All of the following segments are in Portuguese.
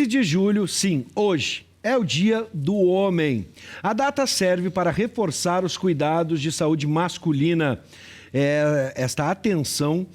15 de julho, sim, hoje, é o Dia do Homem. A data serve para reforçar os cuidados de saúde masculina. Esta atenção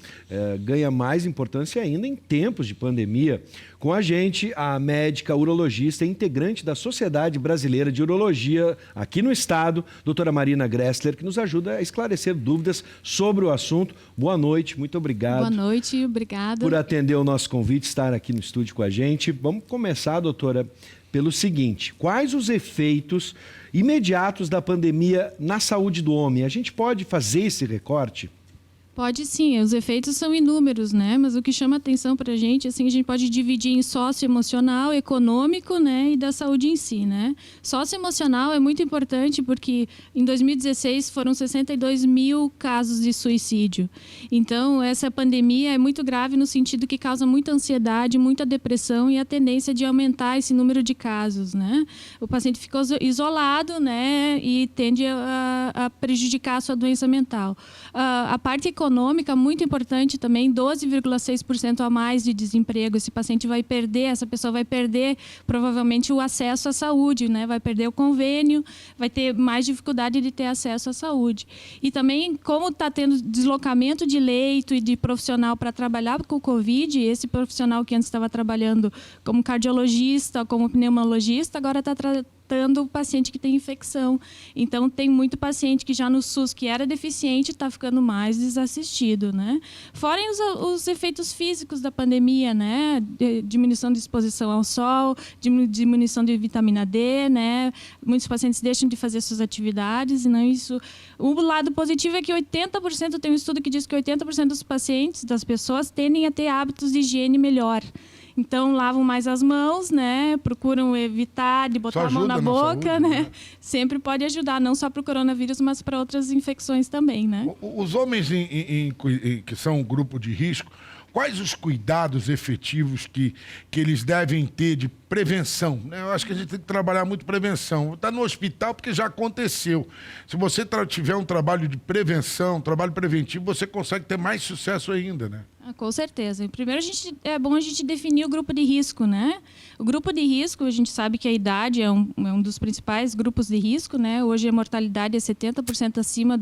ganha mais importância ainda em tempos de pandemia. Com a gente, a médica urologista e integrante da Sociedade Brasileira de Urologia aqui no estado, doutora Marina Gressler, que nos ajuda a esclarecer dúvidas sobre o assunto. Boa noite, muito obrigado. Boa noite, obrigada. Por atender o nosso convite, estar aqui no estúdio com a gente. Vamos começar, doutora, pelo seguinte: quais os efeitos imediatos da pandemia na saúde do homem? A gente pode fazer esse recorte? Pode sim, os efeitos são inúmeros, né? Mas o que chama atenção para a gente gente pode dividir em socioemocional, econômico, né? E da saúde em si, né? Socioemocional é muito importante porque em 2016 foram 62 mil casos de suicídio. Então, essa pandemia é muito grave no sentido que causa muita ansiedade, muita depressão e a tendência de aumentar esse número de casos, né? O paciente ficou isolado, né? E tende a prejudicar a sua doença mental. A parte econômica, muito importante também, 12,6% a mais de desemprego. Essa pessoa vai perder provavelmente o acesso à saúde, né? Vai perder o convênio, vai ter mais dificuldade de ter acesso à saúde. E também, como está tendo deslocamento de leito e de profissional para trabalhar com o Covid, esse profissional que antes estava trabalhando como cardiologista, como pneumologista, agora está tratando o paciente que tem infecção. Então, tem muito paciente que já no SUS, que era deficiente, está ficando mais desassistido, né? Fora os efeitos físicos da pandemia, né? Diminuição de exposição ao sol, diminuição de vitamina D, né? Muitos pacientes deixam de fazer suas atividades, e não isso. O lado positivo é que 80%, tem um estudo que diz que 80% dos pacientes, das pessoas, tendem a ter hábitos de higiene melhor. Então, lavam mais as mãos, né? Procuram evitar de botar a mão na boca, saúde, né? Sempre pode ajudar, não só para o coronavírus, mas para outras infecções também, né? Os homens que são um grupo de risco, quais os cuidados efetivos que eles devem ter de prevenção? Eu acho que a gente tem que trabalhar muito prevenção. Está no hospital porque já aconteceu. Se você tiver um trabalho de prevenção, um trabalho preventivo, você consegue ter mais sucesso ainda, né? Com certeza. Primeiro, é bom a gente definir o grupo de risco, né? O grupo de risco, a gente sabe que a idade é um dos principais grupos de risco, né? Hoje a mortalidade é 70% acima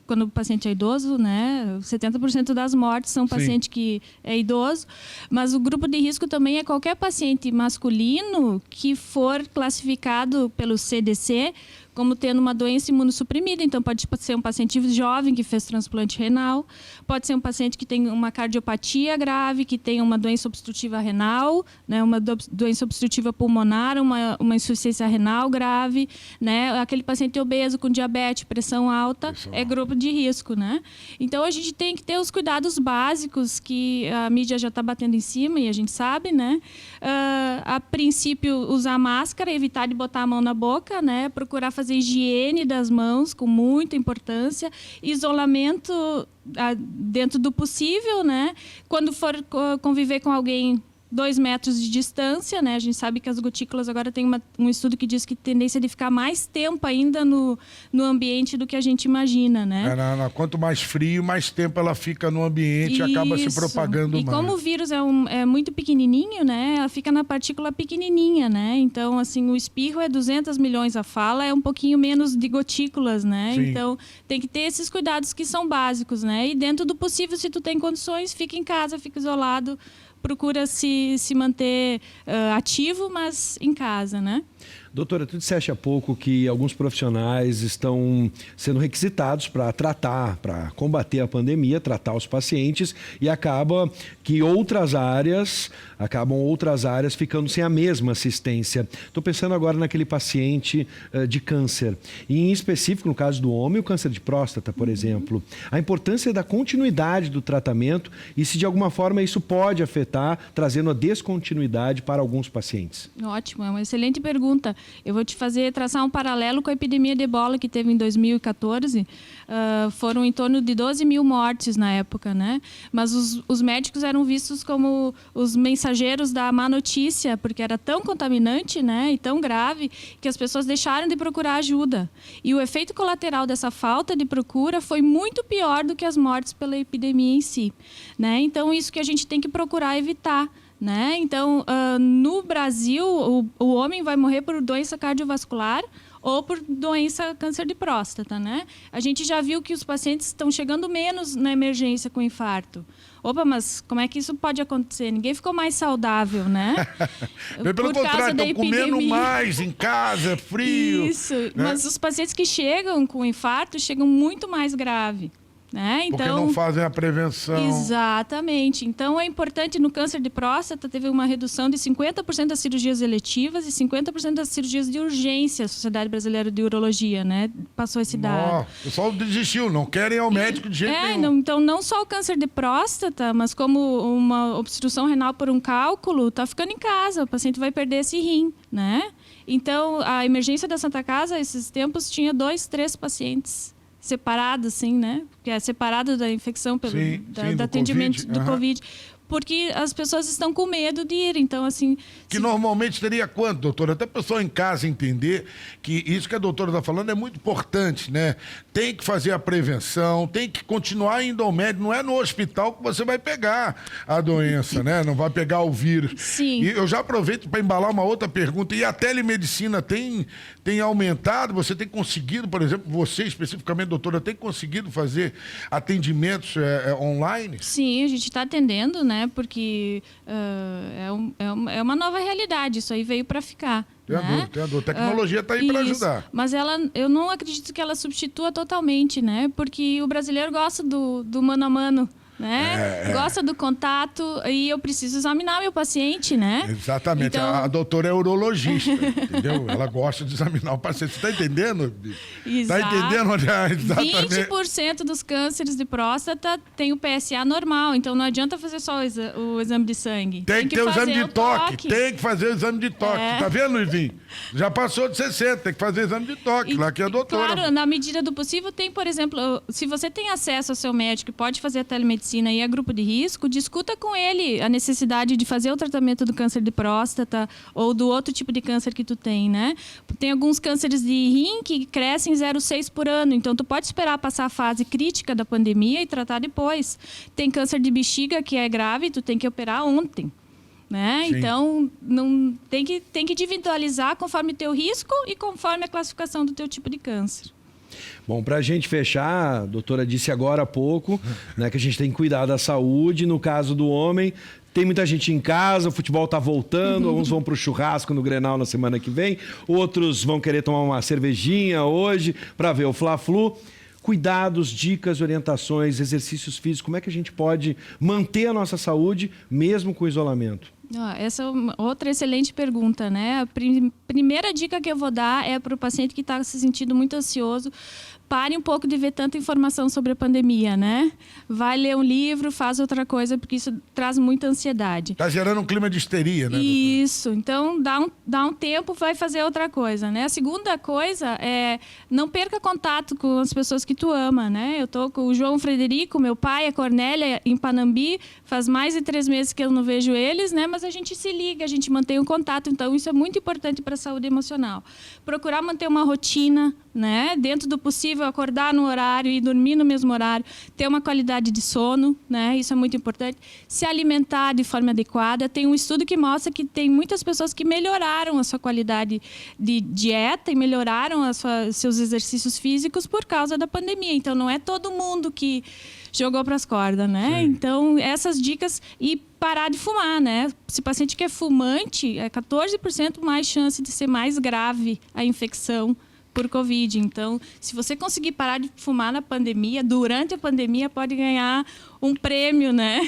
quando o paciente é idoso, né? 70% das mortes são paciente que é idoso. Mas o grupo de risco também é qualquer paciente masculino que for classificado pelo CDC como tendo uma doença imunossuprimida. Então, pode ser um paciente jovem que fez transplante renal, pode ser um paciente que tem uma cardiopatia grave, que tem uma doença obstrutiva renal, né, uma doença obstrutiva pulmonar, uma insuficiência renal grave, né, aquele paciente obeso com diabetes, pressão alta, é grupo de risco, né? Então, a gente tem que ter os cuidados básicos que a mídia já está batendo em cima e a gente sabe, né? A princípio, usar máscara, evitar de botar a mão na boca, né? Procurar fazer higiene das mãos com muita importância, isolamento dentro do possível, né? Quando for conviver com alguém 2 metros de distância, né? A gente sabe que as gotículas agora tem um estudo que diz que tem tendência de ficar mais tempo ainda no ambiente do que a gente imagina, né? Quanto mais frio, mais tempo ela fica no ambiente e acaba se propagando mais. E como o vírus é muito pequenininho, né? Ela fica na partícula pequenininha, né? Então, assim, o espirro é 200 milhões, a fala é um pouquinho menos de gotículas, né? Sim. Então, tem que ter esses cuidados que são básicos, né? E dentro do possível, se tu tem condições, fica em casa, fica isolado, procura se manter ativo, mas em casa, né? Doutora, tu disseste há pouco que alguns profissionais estão sendo requisitados para tratar, para combater a pandemia, tratar os pacientes, e acabam outras áreas ficando sem a mesma assistência. Estou pensando agora naquele paciente de câncer, e em específico, no caso do homem, o câncer de próstata, por exemplo. A importância da continuidade do tratamento e se de alguma forma isso pode afetar, trazendo a descontinuidade para alguns pacientes. Ótimo, é uma excelente pergunta. Eu vou te traçar um paralelo com a epidemia de ebola que teve em 2014. Foram em torno de 12 mil mortes na época, né? Mas os médicos eram vistos como os mensageiros da má notícia, porque era tão contaminante, né, e tão grave, que as pessoas deixaram de procurar ajuda. E o efeito colateral dessa falta de procura foi muito pior do que as mortes pela epidemia em si, né? Então, isso que a gente tem que procurar evitar, né? Então, no Brasil, o homem vai morrer por doença cardiovascular ou por doença câncer de próstata, né? A gente já viu que os pacientes estão chegando menos na emergência com infarto. Opa, mas como é que isso pode acontecer? Ninguém ficou mais saudável, né? Pelo contrário, estão comendo mais em casa, frio. Isso, né? Mas os pacientes que chegam com infarto chegam muito mais grave. Né? Porque então, não fazem a prevenção. Exatamente. Então, é importante, no câncer de próstata, teve uma redução de 50% das cirurgias eletivas e 50% das cirurgias de urgência. A Sociedade Brasileira de Urologia, né? Passou esse dado. O pessoal desistiu, não querem ir ao médico de jeito nenhum. Então, não só o câncer de próstata, mas como uma obstrução renal por um cálculo, está ficando em casa, o paciente vai perder esse rim, né? Então, a emergência da Santa Casa, esses tempos, tinha 2, 3 pacientes separado, assim, né? Porque é separado da infecção do atendimento do Covid. Porque as pessoas estão com medo de ir. Então, assim... Que normalmente teria quanto, doutora? Até a pessoa em casa entender que isso que a doutora está falando é muito importante, né? Tem que fazer a prevenção, tem que continuar indo ao médico. Não é no hospital que você vai pegar a doença, né? Não vai pegar o vírus. Sim. E eu já aproveito para embalar uma outra pergunta. E a telemedicina tem aumentado? Você tem conseguido, por exemplo, você especificamente, doutora, tem conseguido fazer atendimentos online? Sim, a gente está atendendo, né? Porque é uma nova realidade, isso aí veio para ficar. Tem a dor. Tecnologia está aí para ajudar. Mas eu não acredito que ela substitua totalmente, né? Porque o brasileiro gosta do mano a mano. Né? Gosta do contato e eu preciso examinar meu paciente, né? Exatamente. Então... A doutora é urologista, entendeu? Ela gosta de examinar o paciente. Você está entendendo? Exato. Está entendendo? Exatamente. 20% dos cânceres de próstata tem o PSA normal, então não adianta fazer só o exame de sangue. Tem que ter o exame de toque. Tem que fazer o exame de toque. Tá vendo, Luizinho? Já passou de 60, tem que fazer o exame de toque, lá que é a doutora. Claro, na medida do possível, tem, por exemplo, se você tem acesso ao seu médico e pode fazer a telemedicina e é grupo de risco, discuta com ele a necessidade de fazer o tratamento do câncer de próstata ou do outro tipo de câncer que tu tem, né? Tem alguns cânceres de rim que crescem 0,6 por ano, então tu pode esperar passar a fase crítica da pandemia e tratar depois. Tem câncer de bexiga que é grave, tu tem que operar ontem. Né? Então, não, tem que individualizar conforme o teu risco e conforme a classificação do teu tipo de câncer. Bom, para a gente fechar, a doutora disse agora há pouco, né, que a gente tem que cuidar da saúde. No caso do homem, tem muita gente em casa, o futebol está voltando, alguns vão para o churrasco no Grenal na semana que vem, outros vão querer tomar uma cervejinha hoje para ver o Fla-Flu. Cuidados, dicas, orientações, exercícios físicos, como é que a gente pode manter a nossa saúde mesmo com o isolamento? Essa é outra excelente pergunta, né? A primeira dica que eu vou dar é para o paciente que está se sentindo muito ansioso. Pare um pouco de ver tanta informação sobre a pandemia, né? Vai ler um livro, faz outra coisa, porque isso traz muita ansiedade. Está gerando um clima de histeria, né? Isso. Então, dá um tempo, vai fazer outra coisa, né? A segunda coisa é não perca contato com as pessoas que tu ama, né? Eu tô com o João Frederico, meu pai, a Cornélia, em Panambi. Faz mais de 3 meses que eu não vejo eles, né? Mas a gente se liga, a gente mantém um contato. Então, isso é muito importante para a saúde emocional. Procurar manter uma rotina, né? Dentro do possível, acordar no horário e dormir no mesmo horário, ter uma qualidade de sono, né? Isso é muito importante. Se alimentar de forma adequada. Tem um estudo que mostra que tem muitas pessoas que melhoraram a sua qualidade de dieta e melhoraram seus exercícios físicos por causa da pandemia. Então, não é todo mundo que jogou para as cordas, né? Sim. Então, essas dicas e parar de fumar, né? Se o paciente que é fumante, é 14% mais chance de ser mais grave a infecção por Covid. Então, se você conseguir parar de fumar na pandemia, durante a pandemia, pode ganhar um prêmio, né?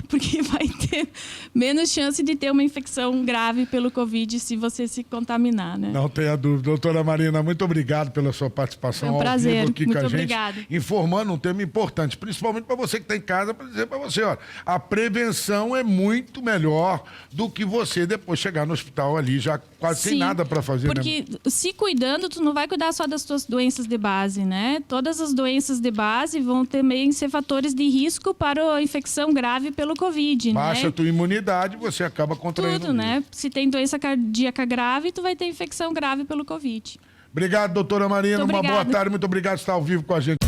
Porque vai ter menos chance de ter uma infecção grave pelo Covid se você se contaminar, né? Não tenha dúvida. Doutora Marina, muito obrigado pela sua participação. É um prazer. Ao vivo aqui muito com a obrigada. gente, informando um tema importante, principalmente para você que está em casa, para dizer para você, ó, a prevenção é muito melhor do que você depois chegar no hospital ali já quase sem nada para fazer, porque né? Se cuidando, tu não vai cuidar só das tuas doenças de base, né? Todas as doenças de base vão também ser fatores de risco para a infecção grave pelo Covid, Baixa né? a tua imunidade, você acaba contraindo. Tudo, né? Se tem doença cardíaca grave, tu vai ter infecção grave pelo Covid. Obrigado, doutora Marina. Uma boa tarde. Muito obrigado por estar ao vivo com a gente.